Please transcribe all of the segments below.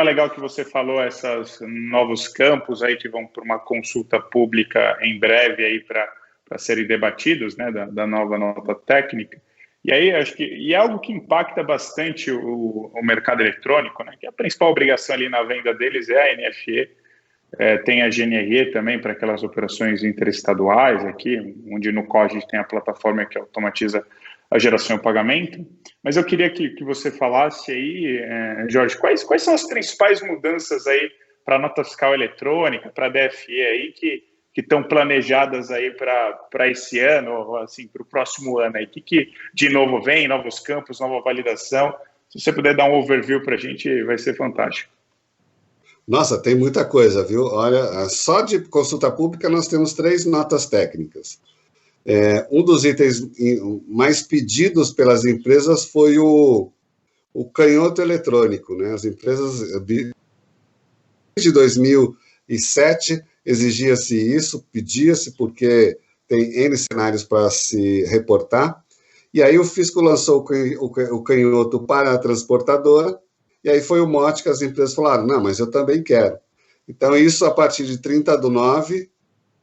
legal que você falou, esses novos campos aí que vão para uma consulta pública em breve aí para serem debatidos, né, da nova nota técnica. E aí, acho que é algo que impacta bastante o mercado eletrônico, né, que a principal obrigação ali na venda deles é a NFE, tem a GNRE também para aquelas operações interestaduais aqui, onde no COD a gente tem a plataforma que automatiza a geração e o pagamento. Mas eu queria que você falasse aí, Jorge, quais são as principais mudanças aí para a nota fiscal eletrônica, para a DFE aí, que estão planejadas aí para esse ano, ou assim, para o próximo ano aí? Que de novo vem, novos campos, nova validação? Se você puder dar um overview para a gente, vai ser fantástico. Nossa, tem muita coisa, viu? Olha, só de consulta pública nós temos 3 notas técnicas. Um dos itens mais pedidos pelas empresas foi o canhoto eletrônico, né? As empresas, desde 2007, exigia-se isso, pedia-se, porque tem N cenários para se reportar, e aí o fisco lançou o canhoto para a transportadora, e aí foi o mote que as empresas falaram, não, mas eu também quero. Então, isso a partir de 30/9,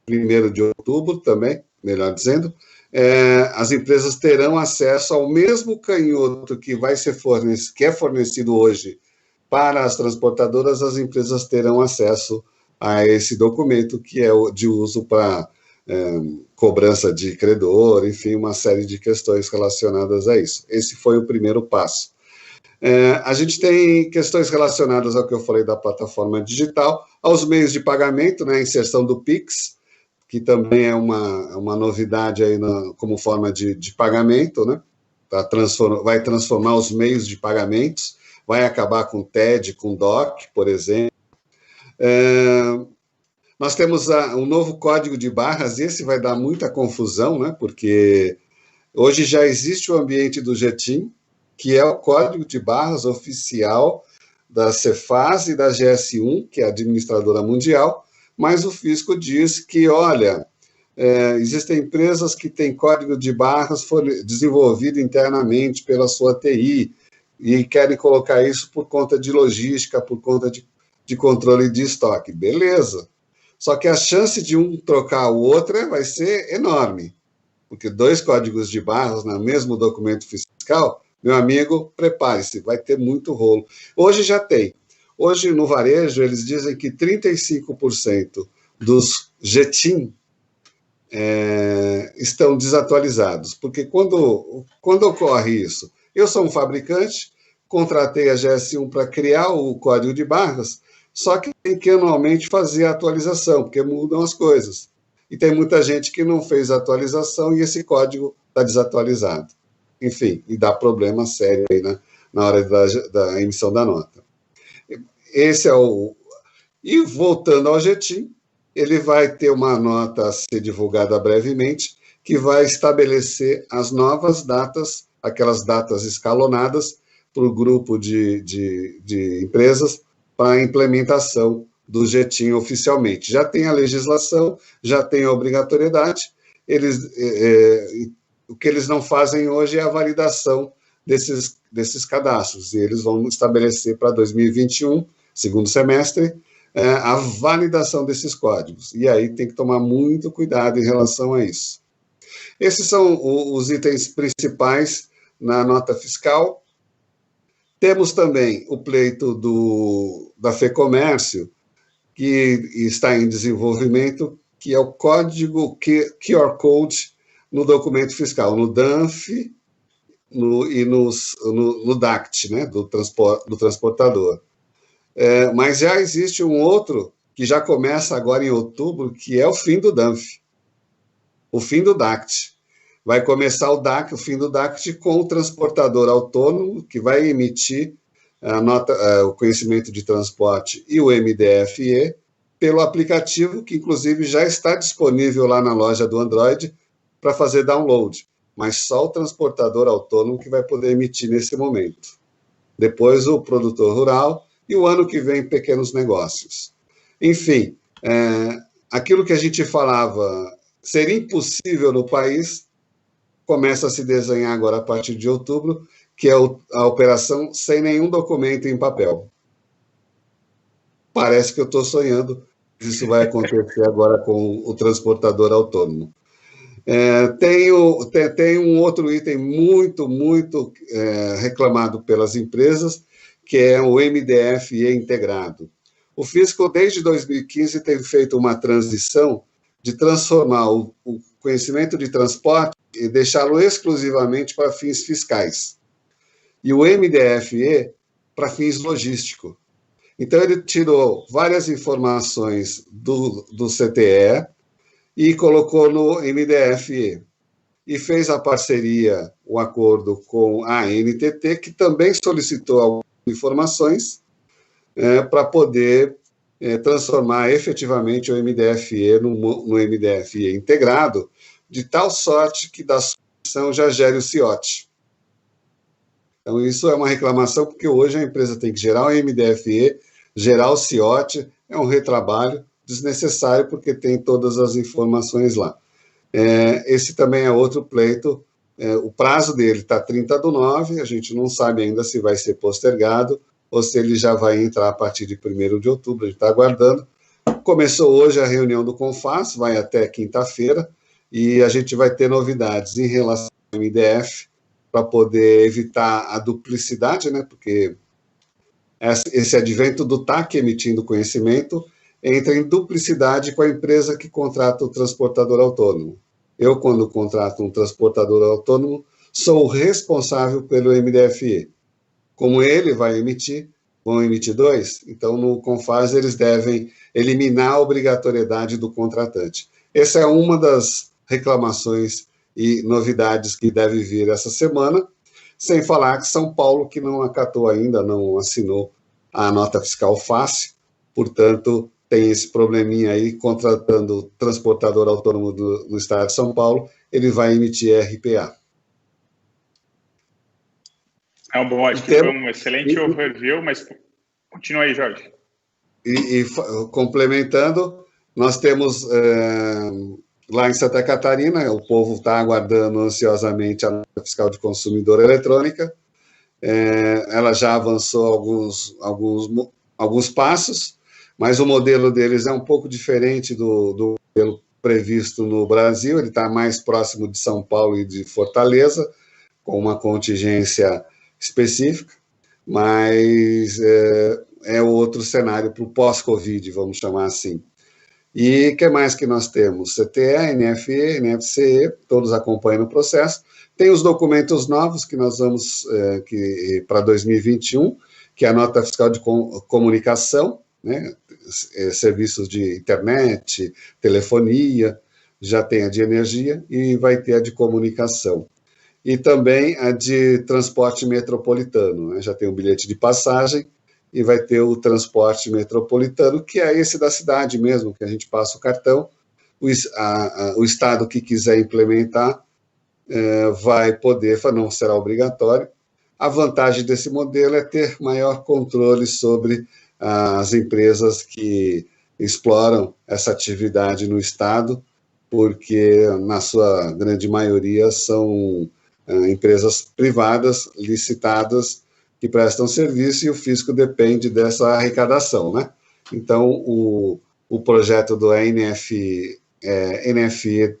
1º de outubro também, melhor dizendo, as empresas terão acesso ao mesmo canhoto que que é fornecido hoje para as transportadoras, as empresas terão acesso a esse documento que é de uso para cobrança de credor, enfim, uma série de questões relacionadas a isso. Esse foi o primeiro passo. A gente tem questões relacionadas ao que eu falei da plataforma digital, aos meios de pagamento, né, a inserção do Pix, que também é uma novidade aí como forma de pagamento, né? Vai transformar os meios de pagamentos, vai acabar com TED, com DOC, por exemplo. Nós temos um novo código de barras, esse vai dar muita confusão, né? Porque hoje já existe o ambiente do GTIM, que é o código de barras oficial da Cefaz e da GS1, que é a administradora mundial, mas o fisco diz que, olha, existem empresas que têm código de barras desenvolvido internamente pela sua TI e querem colocar isso por conta de logística, por conta de controle de estoque. Beleza. Só que a chance de um trocar o outro vai ser enorme, porque 2 códigos de barras no mesmo documento fiscal, meu amigo, prepare-se, vai ter muito rolo. Hoje já tem. Hoje, no varejo, eles dizem que 35% dos GTIM estão desatualizados. Porque quando ocorre isso? Eu sou um fabricante, contratei a GS1 para criar o código de barras, só que tem que anualmente fazer a atualização, porque mudam as coisas. E tem muita gente que não fez a atualização e esse código está desatualizado. Enfim, e dá problema sério aí na hora da emissão da nota. Esse é o... E voltando ao GTIM, ele vai ter uma nota a ser divulgada brevemente, que vai estabelecer as novas datas, aquelas datas escalonadas para o grupo de empresas para a implementação do GTIM oficialmente. Já tem a legislação, já tem a obrigatoriedade, o que eles não fazem hoje é a validação desses cadastros, e eles vão estabelecer para 2021, segundo semestre, a validação desses códigos. E aí tem que tomar muito cuidado em relação a isso. Esses são os itens principais na nota fiscal. Temos também o pleito da FEComércio, que está em desenvolvimento, que é o código QR Code no documento fiscal, no DANF e no DACT, né, do transportador. Mas já existe um outro que já começa agora em outubro, que é o fim do DANF, o fim do DACT. Vai começar o fim do DACT com o transportador autônomo, que vai emitir o conhecimento de transporte e o MDFE pelo aplicativo, que inclusive já está disponível lá na loja do Android para fazer download, mas só o transportador autônomo que vai poder emitir nesse momento. Depois o produtor rural e o ano que vem pequenos negócios. Enfim, aquilo que a gente falava ser impossível no país começa a se desenhar agora a partir de outubro, que é a operação sem nenhum documento em papel. parece que eu estou sonhando. Isso vai acontecer agora com o transportador autônomo. Tem um outro item muito reclamado pelas empresas, que é o MDFE integrado. O fisco, desde 2015, tem feito uma transição de transformar o conhecimento de transporte e deixá-lo exclusivamente para fins fiscais. E o MDFE para fins logísticos. Então, ele tirou várias informações do CTE e colocou no MDFE. E fez a parceria, o acordo com a ANTT, que também solicitou algumas informações para poder transformar efetivamente o MDFE no MDFE integrado, de tal sorte que da solução já gere o CIOT. Então, isso é uma reclamação, porque hoje a empresa tem que gerar o MDFE, gerar o CIOT, é um retrabalho desnecessário, porque tem todas as informações lá. Esse também é outro pleito, o prazo dele está 30/9, a gente não sabe ainda se vai ser postergado ou se ele já vai entrar a partir de 1º de outubro, a gente está aguardando. Começou hoje a reunião do CONFAS, vai até quinta-feira, e a gente vai ter novidades em relação ao MDF, para poder evitar a duplicidade, né? Porque esse advento do TAC emitindo conhecimento entra em duplicidade com a empresa que contrata o transportador autônomo. Eu, quando contrato um transportador autônomo, sou o responsável pelo MDFE. Como ele vai emitir, vão emitir 2, então no CONFAS eles devem eliminar a obrigatoriedade do contratante. Essa é uma das reclamações e novidades que deve vir essa semana, sem falar que São Paulo, que não acatou ainda, não assinou a nota fiscal fácil, portanto, tem esse probleminha aí, contratando transportador autônomo no estado de São Paulo, ele vai emitir RPA. Bom, acho que foi um excelente overview, mas continua aí, Jorge. Complementando, nós temos lá em Santa Catarina, o povo está aguardando ansiosamente a nota fiscal de consumidor eletrônica. Ela já avançou alguns passos, mas o modelo deles é um pouco diferente do modelo previsto no Brasil. Ele está mais próximo de São Paulo e de Fortaleza, com uma contingência específica, mas é outro cenário para o pós-Covid, vamos chamar assim. E o que mais que nós temos? CTE, NFE, NFCE, todos acompanham o processo. Tem os documentos novos que nós vamos para 2021, que é a nota fiscal de comunicação, né? Serviços de internet, telefonia, já tem a de energia e vai ter a de comunicação. E também a de transporte metropolitano, né? Já tem o bilhete de passagem, e vai ter o transporte metropolitano, que é esse da cidade mesmo, que a gente passa o cartão, o estado que quiser implementar vai poder, não será obrigatório. A vantagem desse modelo é ter maior controle sobre as empresas que exploram essa atividade no estado, porque, na sua grande maioria, são empresas privadas, licitadas, que prestam serviço, e o fisco depende dessa arrecadação, né? Então, o projeto do NFE-TM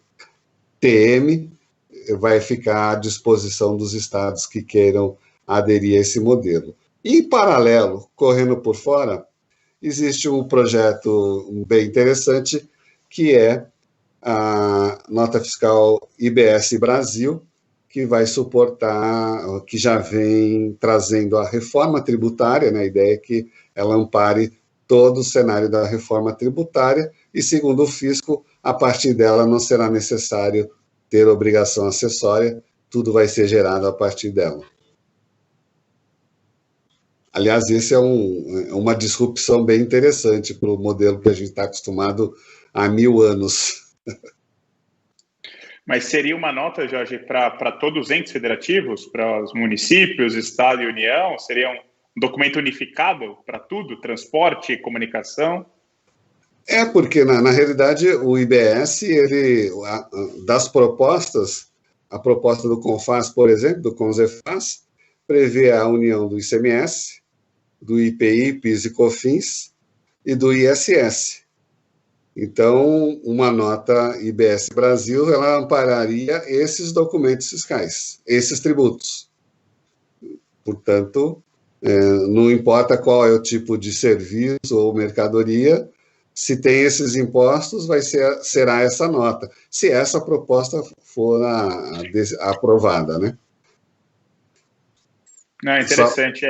vai ficar à disposição dos estados que queiram aderir a esse modelo. E, em paralelo, correndo por fora, existe um projeto bem interessante, que é a nota fiscal IBS Brasil, que vai suportar, que já vem trazendo a reforma tributária, né? A ideia é que ela ampare todo o cenário da reforma tributária, e, segundo o fisco, a partir dela não será necessário ter obrigação acessória, tudo vai ser gerado a partir dela. Aliás, esse é uma disrupção bem interessante para o modelo que a gente está acostumado há 1000 anos. Mas seria uma nota, Jorge, para todos os entes federativos, para os municípios, Estado e União? Seria um documento unificado para tudo, transporte, comunicação? Porque, na realidade, o IBS, das propostas, a proposta do CONFAS, por exemplo, do CONZEFAS, prevê a união do ICMS, do IPI, PIS e COFINS, e do ISS. Então, uma nota IBS Brasil, ela ampararia esses documentos fiscais, esses tributos. Portanto, não importa qual é o tipo de serviço ou mercadoria, se tem esses impostos, será essa nota, se essa proposta for aprovada, né? Não, interessante,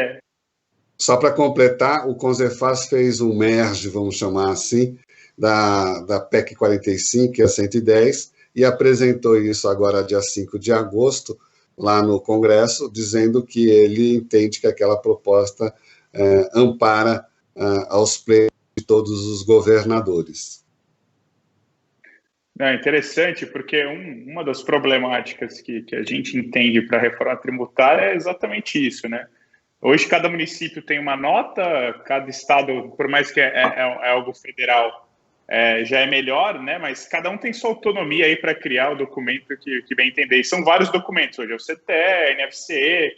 Só para completar, o CONSEFAS fez um merge, vamos chamar assim, da PEC 45, que é a 110, e apresentou isso agora, dia 5 de agosto, lá no Congresso, dizendo que ele entende que aquela proposta ampara aos pleitos de todos os governadores. É interessante, porque uma das problemáticas que a gente entende para a reforma tributária é exatamente isso, né? Hoje, cada município tem uma nota, cada estado, por mais que é algo federal, já é melhor, né? Mas cada um tem sua autonomia aí para criar o documento que bem entender. E são vários documentos hoje, é o CTE, NFCE,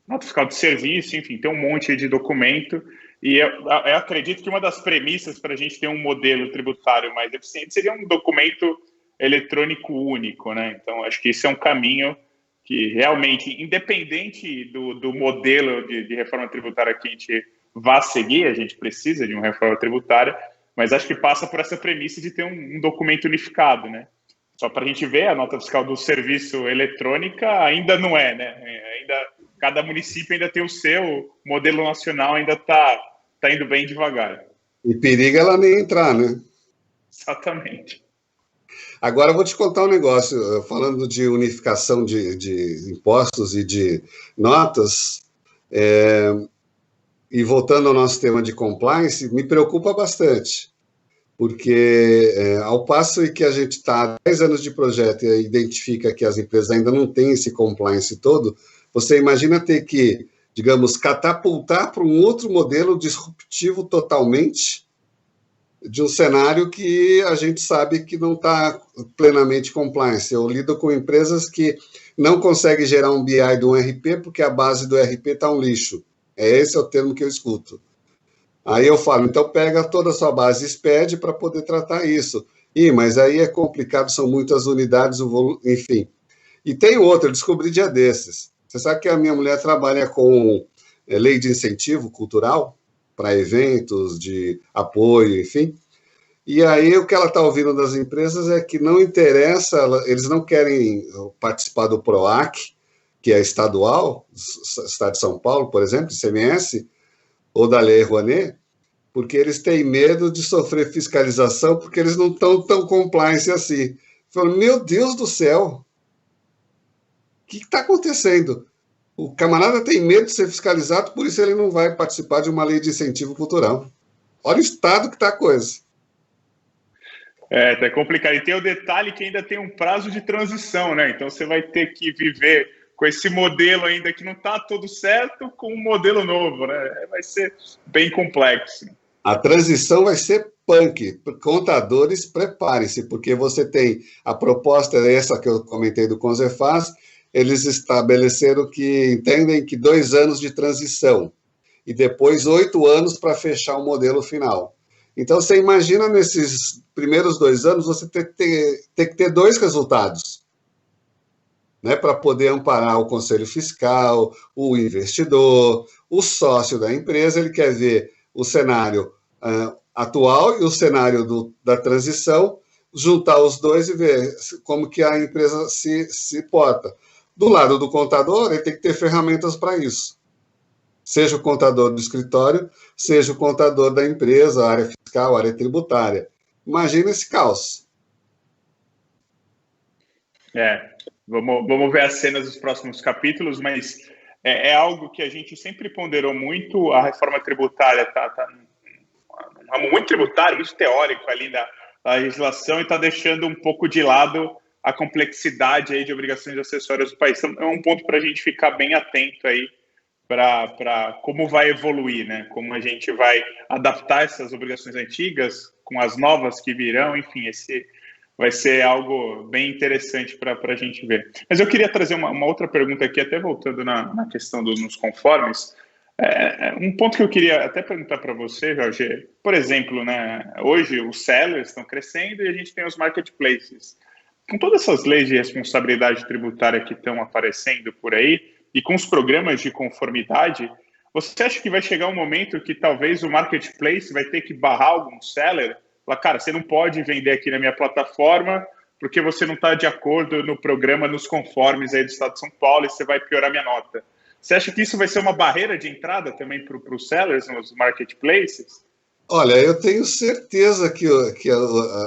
nota fiscal de serviço, enfim, tem um monte de documento. E eu acredito que uma das premissas para a gente ter um modelo tributário mais eficiente seria um documento eletrônico único, né? Então, acho que esse é um caminho que realmente, independente do modelo de reforma tributária que a gente vá seguir, a gente precisa de uma reforma tributária, mas acho que passa por essa premissa de ter um documento unificado, né? Só para a gente ver, a nota fiscal do serviço eletrônica ainda não é, né? Cada município ainda tem o seu, o modelo nacional ainda está indo bem devagar. E periga ela nem entrar, né? Exatamente. Agora eu vou te contar um negócio, falando de unificação de impostos e de notas, e voltando ao nosso tema de compliance, me preocupa bastante, porque ao passo em que a gente está há 10 anos de projeto e identifica que as empresas ainda não têm esse compliance todo, você imagina ter que, digamos, catapultar para um outro modelo disruptivo totalmente, de um cenário que a gente sabe que não está plenamente compliance. Eu lido com empresas que não conseguem gerar um BI de um RP porque a base do RP está um lixo. Esse é o termo que eu escuto. Aí eu falo, então pega toda a sua base SPED para poder tratar isso. Mas aí é complicado, são muitas unidades, enfim. E tem outro, eu descobri dia desses. Você sabe que a minha mulher trabalha com lei de incentivo cultural para eventos, de apoio, enfim. E aí o que ela está ouvindo das empresas é que não interessa, eles não querem participar do PROAC, que é estadual, Estado de São Paulo, por exemplo, ICMS, ou da Lei Rouanet, porque eles têm medo de sofrer fiscalização, porque eles não estão tão compliance assim. Eu falo, meu Deus do céu, o que está acontecendo? O camarada tem medo de ser fiscalizado, por isso ele não vai participar de uma lei de incentivo cultural. Olha o estado que está a coisa. Tá complicado. E tem o detalhe que ainda tem um prazo de transição, né? Então você vai ter que viver com esse modelo ainda que não está todo certo com um modelo novo, né? Vai ser bem complexo. A transição vai ser punk. Contadores, preparem-se, porque você tem a proposta essa que eu comentei do CONSEFAS, eles estabeleceram que entendem que 2 anos de transição e depois 8 anos para fechar o modelo final. Então, você imagina nesses primeiros 2 anos você ter que ter 2 resultados, né, para poder amparar o conselho fiscal, o investidor, o sócio da empresa. Ele quer ver o cenário atual e o cenário da transição, juntar os dois e ver como que a empresa se porta. Do lado do contador, ele tem que ter ferramentas para isso. Seja o contador do escritório, seja o contador da empresa, área fiscal, área tributária. Imagina esse caos. Vamos ver as cenas dos próximos capítulos, mas é algo que a gente sempre ponderou muito. A reforma tributária está num ramo muito tributário, muito teórico ali da legislação, e está deixando um pouco de lado a complexidade aí de obrigações acessórias do país. Então, é um ponto para a gente ficar bem atento aí para como vai evoluir, né? Como a gente vai adaptar essas obrigações antigas com as novas que virão, enfim, esse vai ser algo bem interessante para a gente ver. Mas eu queria trazer uma outra pergunta aqui, até voltando na questão nos conformes. Um ponto que eu queria até perguntar para você, Jorge, por exemplo, né, hoje os sellers estão crescendo e a gente tem os marketplaces. Com todas essas leis de responsabilidade tributária que estão aparecendo por aí e com os programas de conformidade, você acha que vai chegar um momento que talvez o marketplace vai ter que barrar algum seller? Falar, cara, você não pode vender aqui na minha plataforma porque você não está de acordo no programa, nos conformes aí do Estado de São Paulo e você vai piorar minha nota. Você acha que isso vai ser uma barreira de entrada também para os sellers nos marketplaces? Olha, eu tenho certeza que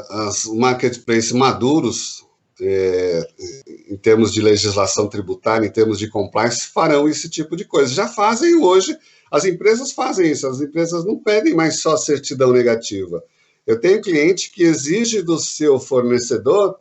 as marketplaces maduros, em termos de legislação tributária, em termos de compliance, farão esse tipo de coisa. Já fazem hoje, as empresas fazem isso, as empresas não pedem mais só certidão negativa. Eu tenho cliente que exige do seu fornecedor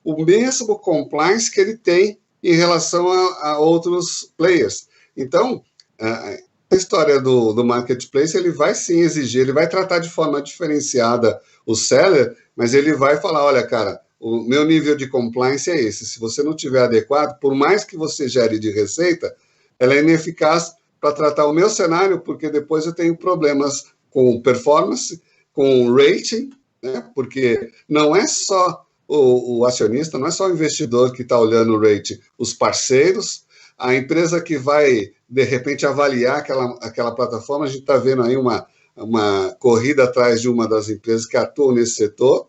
o mesmo compliance que ele tem em relação a outros players. Então, a história do marketplace, ele vai sim exigir, ele vai tratar de forma diferenciada o seller, mas ele vai falar, olha, cara, o meu nível de compliance é esse, se você não tiver adequado, por mais que você gere de receita, ela é ineficaz para tratar o meu cenário, porque depois eu tenho problemas com performance, com rating, né? Porque não é só o acionista, não é só o investidor que está olhando o rating, os parceiros, a empresa que vai, de repente, avaliar aquela plataforma, a gente está vendo aí uma corrida atrás de uma das empresas que atuam nesse setor.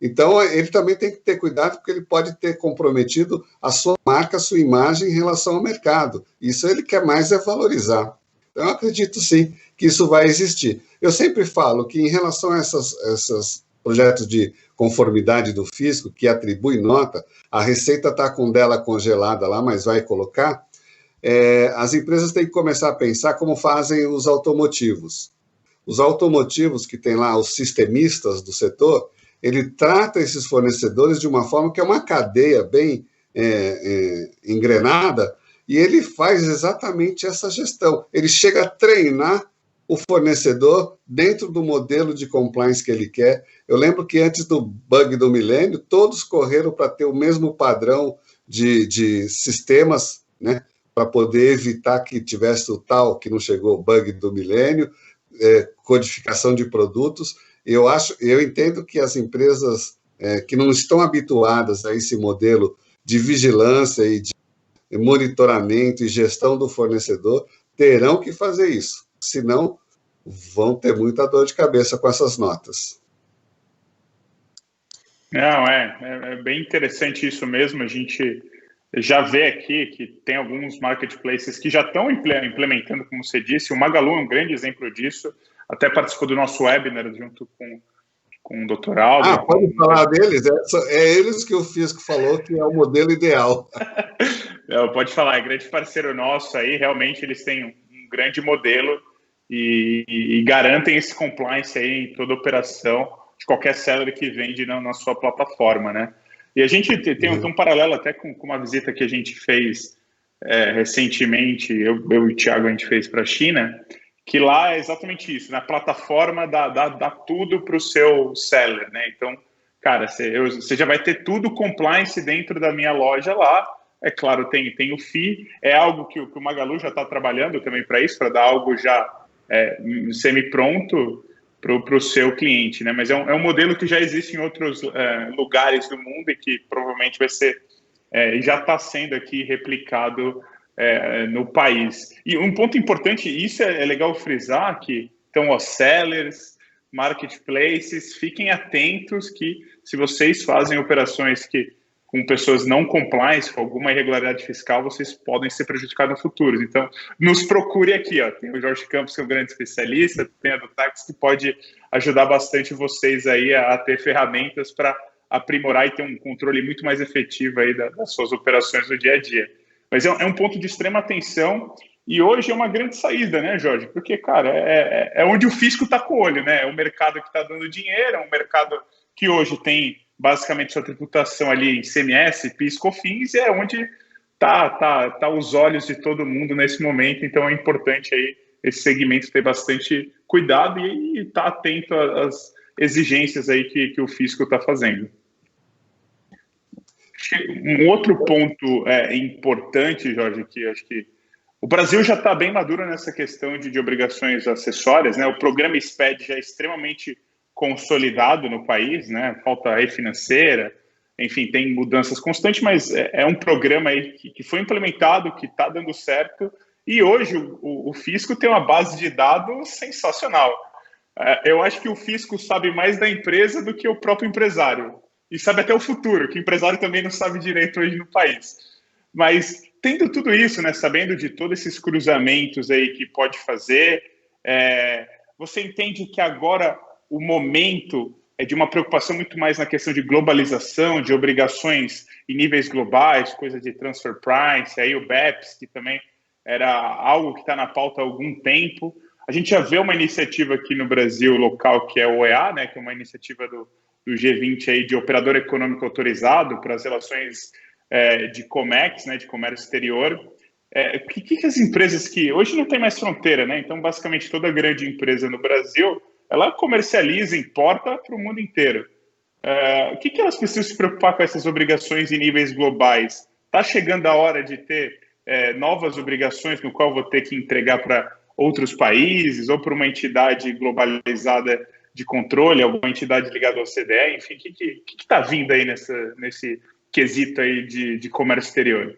Então, ele também tem que ter cuidado, porque ele pode ter comprometido a sua marca, a sua imagem em relação ao mercado. Isso ele quer mais é valorizar. Então, eu acredito, sim, que isso vai existir. Eu sempre falo que, em relação a esses projetos de conformidade do fisco, que atribui nota, a Receita está com dela congelada lá, mas vai colocar, as empresas têm que começar a pensar como fazem os automotivos. Os automotivos que tem lá, os sistemistas do setor, ele trata esses fornecedores de uma forma que é uma cadeia bem engrenada, e ele faz exatamente essa gestão. Ele chega a treinar o fornecedor dentro do modelo de compliance que ele quer. Eu lembro que antes do bug do milênio, todos correram para ter o mesmo padrão de sistemas, né, para poder evitar que tivesse o tal que não chegou o bug do milênio, codificação de produtos. Eu entendo que as empresas que não estão habituadas a esse modelo de vigilância e de monitoramento e gestão do fornecedor terão que fazer isso, senão vão ter muita dor de cabeça com essas notas. Não, é bem interessante isso mesmo. A gente já vê aqui que tem alguns marketplaces que já estão implementando, como você disse. O Magalu é um grande exemplo disso. Até participou do nosso webinar junto com o Dr. Aldo. Pode falar deles? É eles que o Fisco falou que é o modelo ideal. Não, pode falar, é grande parceiro nosso aí. Realmente eles têm um grande modelo e garantem esse compliance aí em toda operação de qualquer seller que vende na sua plataforma, né? E a gente tem um paralelo até com uma visita que a gente fez recentemente, eu e o Thiago, a gente fez para a China, que lá é exatamente isso, na plataforma dá tudo para o seu seller, né? Então, cara, você já vai ter tudo compliance dentro da minha loja lá. É claro, tem o FII, é algo que o Magalu já está trabalhando também para isso, para dar algo já semi-pronto para o seu cliente, né? Mas é um modelo que já existe em outros lugares do mundo e que provavelmente vai ser, já está sendo aqui replicado no país. E um ponto importante, isso é legal frisar, que então os sellers, marketplaces, fiquem atentos que se vocês fazem operações com pessoas não compliance, com alguma irregularidade fiscal, vocês podem ser prejudicados no futuro. Então, nos procure aqui, ó. Tem o Jorge Campos, que é um grande especialista, tem a do Tax, que pode ajudar bastante vocês aí a ter ferramentas para aprimorar e ter um controle muito mais efetivo aí das suas operações no dia a dia. Mas é um ponto de extrema atenção e hoje é uma grande saída, né, Jorge? Porque, cara, é onde o fisco está com o olho, né? É um mercado que está dando dinheiro, é um mercado que hoje tem basicamente sua tributação ali em ICMS, PIS, COFINS, é onde tá os olhos de todo mundo nesse momento. Então é importante aí esse segmento ter bastante cuidado e estar atento às exigências aí que o fisco está fazendo. Um outro ponto importante, Jorge, que acho que O Brasil já está bem maduro nessa questão de obrigações acessórias, né? O programa SPED já é extremamente consolidado no país, né? Falta lei financeira, enfim, tem mudanças constantes, mas é um programa aí que foi implementado, que está dando certo, e hoje o fisco tem uma base de dados sensacional. Eu acho que o fisco sabe mais da empresa do que o próprio empresário, e sabe até o futuro, que o empresário também não sabe direito hoje no país. Mas tendo tudo isso, né, sabendo de todos esses cruzamentos aí que pode fazer, você entende que agora o momento é de uma preocupação muito mais na questão de globalização, de obrigações em níveis globais, coisa de transfer price, aí o BEPS, que também era algo que está na pauta há algum tempo. A gente já vê uma iniciativa aqui no Brasil local, que é o OEA, né, que é uma iniciativa do G20 aí, de operador econômico autorizado para as relações de COMEX, né, de comércio exterior. O que as empresas que hoje não tem mais fronteira, né? Então, basicamente, toda grande empresa no Brasil, ela comercializa, importa para o mundo inteiro. O que elas precisam se preocupar com essas obrigações em níveis globais? Está chegando a hora de ter novas obrigações no qual vou ter que entregar para outros países ou para uma entidade globalizada de controle, alguma entidade ligada ao CDE, enfim, o que está vindo aí nesse quesito aí de comércio exterior?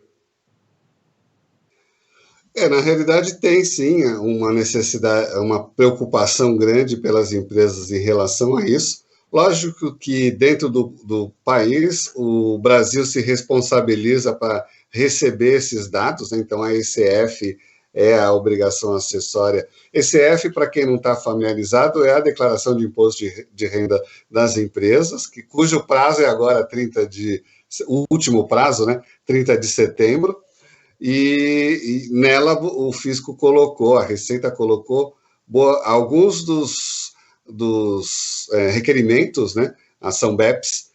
Na realidade tem sim uma necessidade, uma preocupação grande pelas empresas em relação a isso. Lógico que dentro do país o Brasil se responsabiliza para receber esses dados, né? Então a ECF é a obrigação acessória. ECF, para quem não está familiarizado, é a declaração de imposto de renda das empresas, cujo prazo é agora o último prazo, né? 30 de setembro. E nela o fisco colocou, a Receita colocou alguns dos requerimentos, né, ação BEPS,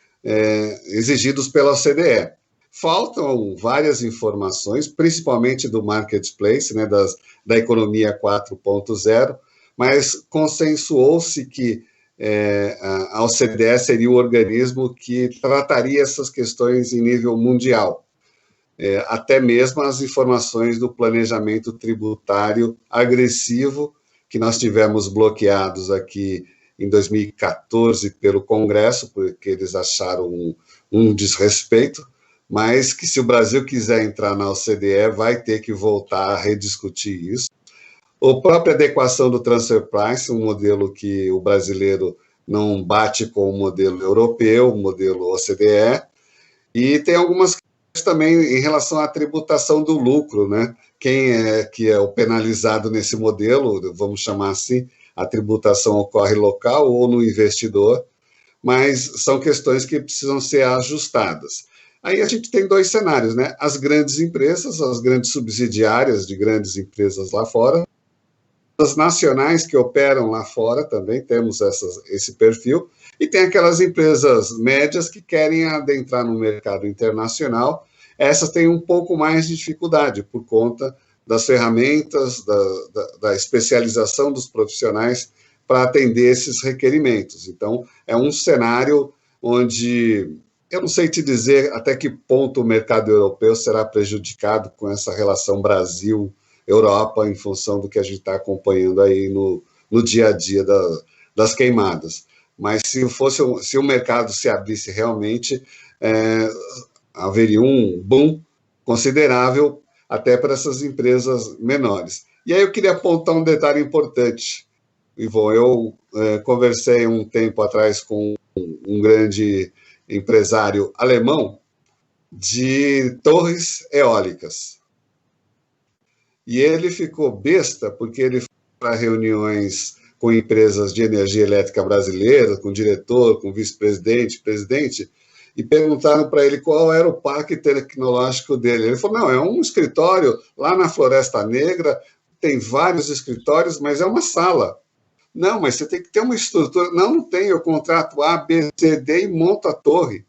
exigidos pela OCDE. Faltam várias informações, principalmente do marketplace, né, da economia 4.0, mas consensuou-se que a OCDE seria o organismo que trataria essas questões em nível mundial. Até mesmo as informações do planejamento tributário agressivo, que nós tivemos bloqueados aqui em 2014 pelo Congresso, porque eles acharam um desrespeito, mas que se o Brasil quiser entrar na OCDE, vai ter que voltar a rediscutir isso. A própria adequação do transfer price, um modelo que o brasileiro não bate com o modelo europeu, o modelo OCDE, e tem algumas também em relação à tributação do lucro, né? Quem que é o penalizado nesse modelo, vamos chamar assim, a tributação ocorre local ou no investidor, mas são questões que precisam ser ajustadas. Aí a gente tem dois cenários, né? As grandes empresas, as grandes subsidiárias de grandes empresas lá fora, as nacionais que operam lá fora também temos esse perfil, e tem aquelas empresas médias que querem adentrar no mercado internacional. Essas têm um pouco mais de dificuldade por conta das ferramentas, da especialização dos profissionais para atender esses requerimentos. Então, é um cenário onde eu não sei te dizer até que ponto o mercado europeu será prejudicado com essa relação Brasil-Europa, em função do que a gente está acompanhando aí no dia a dia das queimadas. Mas se o mercado se abrisse realmente, haveria um boom considerável até para essas empresas menores. E aí eu queria apontar um detalhe importante, Ivon. Eu conversei um tempo atrás com um grande empresário alemão de torres eólicas. E ele ficou besta porque ele foi para reuniões com empresas de energia elétrica brasileira, com diretor, com vice-presidente, presidente, e perguntaram para ele qual era o parque tecnológico dele. Ele falou, não, é um escritório lá na Floresta Negra, tem vários escritórios, mas é uma sala. Não, mas você tem que ter uma estrutura. Não, não tem, eu contrato A, B, C, D e monto a torre.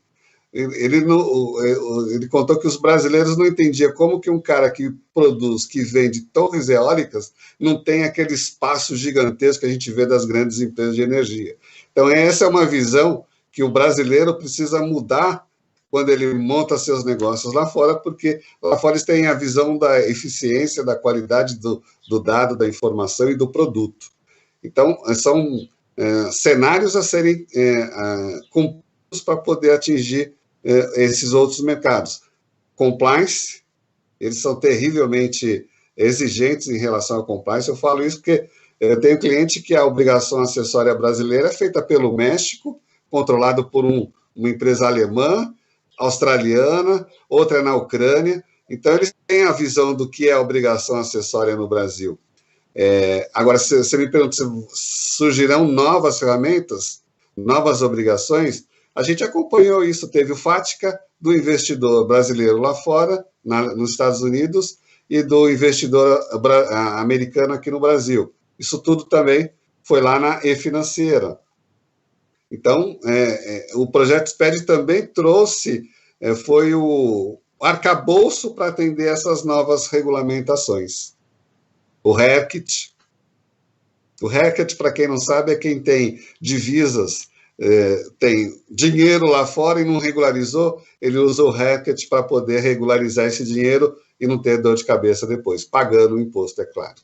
Ele contou que os brasileiros não entendiam como que um cara que produz, que vende torres eólicas, não tem aquele espaço gigantesco que a gente vê das grandes empresas de energia. Então, essa é uma visão que o brasileiro precisa mudar quando ele monta seus negócios lá fora, porque lá fora eles têm a visão da eficiência, da qualidade do dado, da informação e do produto. Então, são cenários a serem cumpridos para poder atingir esses outros mercados. Compliance, eles são terrivelmente exigentes em relação à compliance. Eu falo isso porque eu tenho cliente que a obrigação acessória brasileira é feita pelo México, controlado por uma empresa alemã, australiana, outra é na Ucrânia. Então, eles têm a visão do que é a obrigação acessória no Brasil. Agora, você me pergunta se surgirão novas ferramentas, novas obrigações. A gente acompanhou isso, teve o FATCA do investidor brasileiro lá fora, nos Estados Unidos, e do investidor americano aqui no Brasil. Isso tudo também foi lá na E-Financeira. Então, o projeto SPED também trouxe, foi o arcabouço para atender essas novas regulamentações. O RECT, para quem não sabe, é quem tem divisas, tem dinheiro lá fora e não regularizou, ele usa o RECT para poder regularizar esse dinheiro e não ter dor de cabeça depois, pagando o imposto, é claro.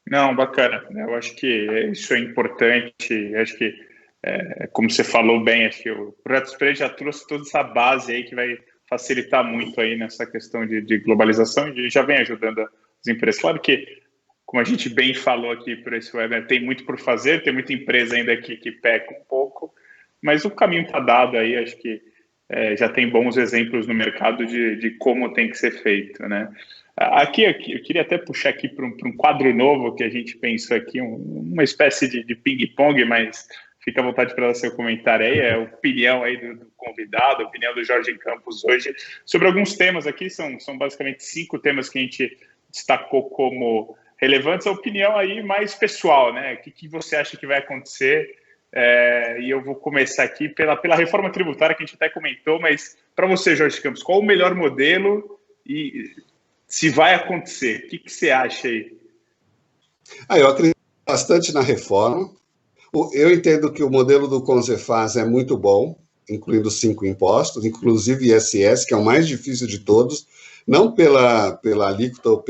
Não, bacana. Eu acho que isso é importante. Acho que, como você falou bem, acho que o Projeto SPRED já trouxe toda essa base aí que vai facilitar muito aí nessa questão de globalização e já vem ajudando as empresas. Claro que, como a gente bem falou aqui por esse web, tem muito por fazer, tem muita empresa ainda que peca um pouco, mas o caminho está dado aí. Acho que já tem bons exemplos no mercado de como tem que ser feito, né? Aqui eu queria até puxar aqui para um quadro novo que a gente pensou aqui, uma espécie de ping-pong, mas fica à vontade para dar seu comentário aí, a opinião aí do convidado, a opinião do Jorge Campos hoje, sobre alguns temas aqui, são basicamente 5 temas que a gente destacou como relevantes, a opinião aí mais pessoal, né? O que você acha que vai acontecer? E eu vou começar aqui pela reforma tributária, que a gente até comentou, mas para você, Jorge Campos, qual o melhor modelo e se vai acontecer? O que você acha aí? Eu acredito bastante na reforma. Eu entendo que o modelo do CONCEFAZ é muito bom, incluindo 5 impostos, inclusive ISS, que é o mais difícil de todos, não pela alíquota,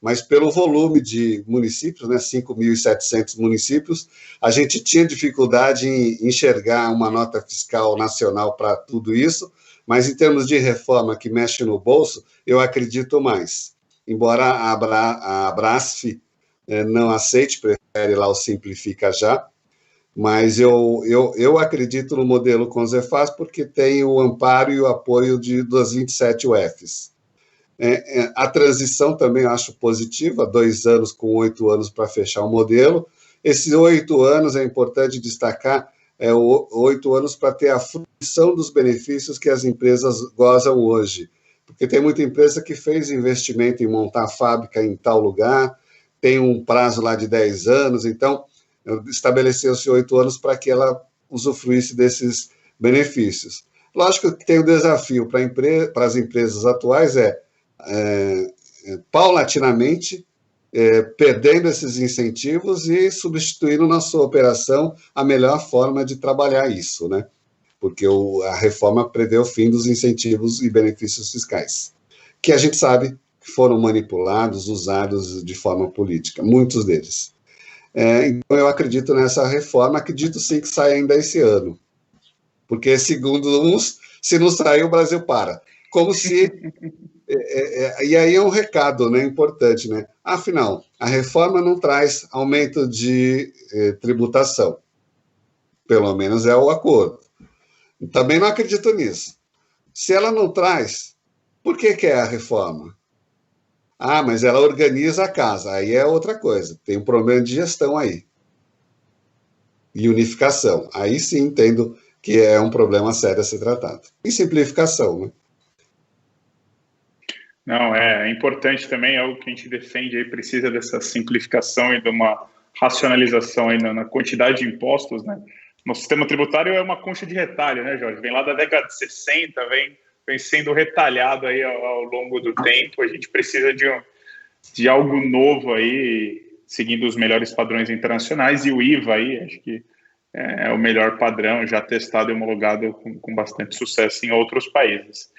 mas pelo volume de municípios, né, 5.700 municípios. A gente tinha dificuldade em enxergar uma nota fiscal nacional para tudo isso, mas em termos de reforma que mexe no bolso, eu acredito mais. Embora a Brasf não aceite, prefere lá o Simplifica Já, mas eu acredito no modelo CONCEFAZ porque tem o amparo e o apoio das 27 UFs. A transição também eu acho positiva, 2 anos com 8 anos para fechar o modelo. Esses 8 anos, é importante destacar, 8 anos para ter a fruição dos benefícios que as empresas gozam hoje. Porque tem muita empresa que fez investimento em montar a fábrica em tal lugar, tem um prazo lá de 10 anos, então estabeleceu-se 8 anos para que ela usufruísse desses benefícios. Lógico que tem o desafio para as empresas atuais paulatinamente, perdendo esses incentivos e substituindo na sua operação a melhor forma de trabalhar isso, né? Porque a reforma prevê o fim dos incentivos e benefícios fiscais, que a gente sabe que foram manipulados, usados de forma política, muitos deles. Então, eu acredito nessa reforma, acredito sim que sai ainda esse ano, porque, segundo uns, se não sair, o Brasil para. Como se... E aí é um recado, né, importante, né? Afinal, a reforma não traz aumento de tributação, pelo menos é o acordo. Também não acredito nisso. Se ela não traz, por que é a reforma? Mas ela organiza a casa. Aí é outra coisa. Tem um problema de gestão aí. E unificação. Aí sim entendo que é um problema sério a ser tratado. E simplificação, né? Não, é importante também, é algo que a gente defende aí, precisa dessa simplificação e de uma racionalização aí na quantidade de impostos, né? Nosso sistema tributário é uma concha de retalho, né, Jorge? Vem lá da década de 60, vem sendo retalhado aí ao longo do tempo. A gente precisa de algo novo aí, seguindo os melhores padrões internacionais, e o IVA aí, acho que é o melhor padrão, já testado e homologado com bastante sucesso em outros países.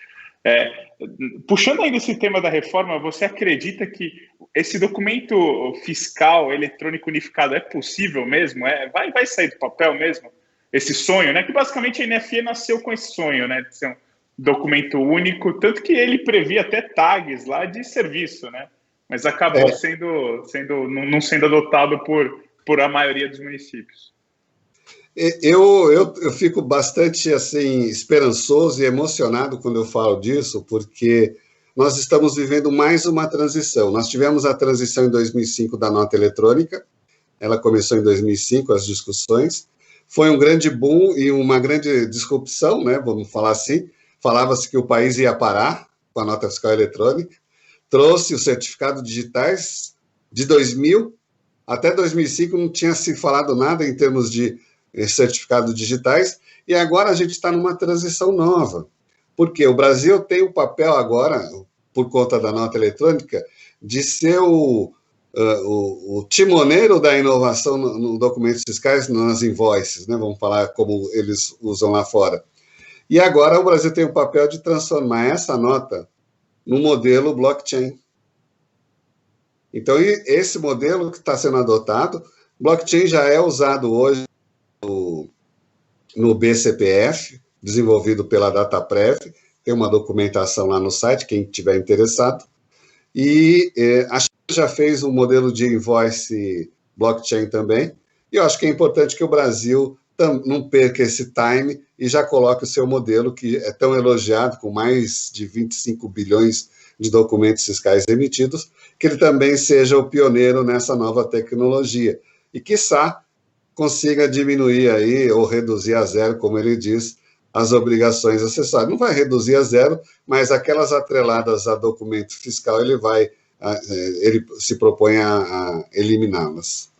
Puxando ainda esse tema da reforma, você acredita que esse documento fiscal eletrônico unificado é possível mesmo? Vai sair do papel mesmo? Esse sonho, né? Que basicamente a NFE nasceu com esse sonho, né? De ser um documento único, tanto que ele previa até tags lá de serviço, né? Mas acabou não sendo adotado por a maioria dos municípios. Eu fico bastante assim esperançoso e emocionado quando eu falo disso, porque nós estamos vivendo mais uma transição. Nós tivemos a transição em 2005 da nota eletrônica, ela começou em 2005, as discussões. Foi um grande boom e uma grande disrupção, né? Vamos falar assim. Falava-se que o país ia parar com a nota fiscal eletrônica. Trouxe os certificados digitais de 2000 até 2005, não tinha se falado nada em termos de certificados digitais, e agora a gente está numa transição nova, porque o Brasil tem o papel agora, por conta da nota eletrônica, de ser o timoneiro da inovação nos documentos fiscais, nas invoices, né? Vamos falar como eles usam lá fora. E agora o Brasil tem o papel de transformar essa nota no modelo blockchain. Então, esse modelo que está sendo adotado, blockchain já é usado hoje no BCPF, desenvolvido pela Dataprev, tem uma documentação lá no site, quem tiver interessado, e a China já fez um modelo de invoice blockchain também, e eu acho que é importante que o Brasil não perca esse time e já coloque o seu modelo, que é tão elogiado, com mais de 25 bilhões de documentos fiscais emitidos, que ele também seja o pioneiro nessa nova tecnologia, e quiçá consiga diminuir aí, ou reduzir a zero, como ele diz, as obrigações acessórias. Não vai reduzir a zero, mas aquelas atreladas a documento fiscal, ele se propõe a eliminá-las.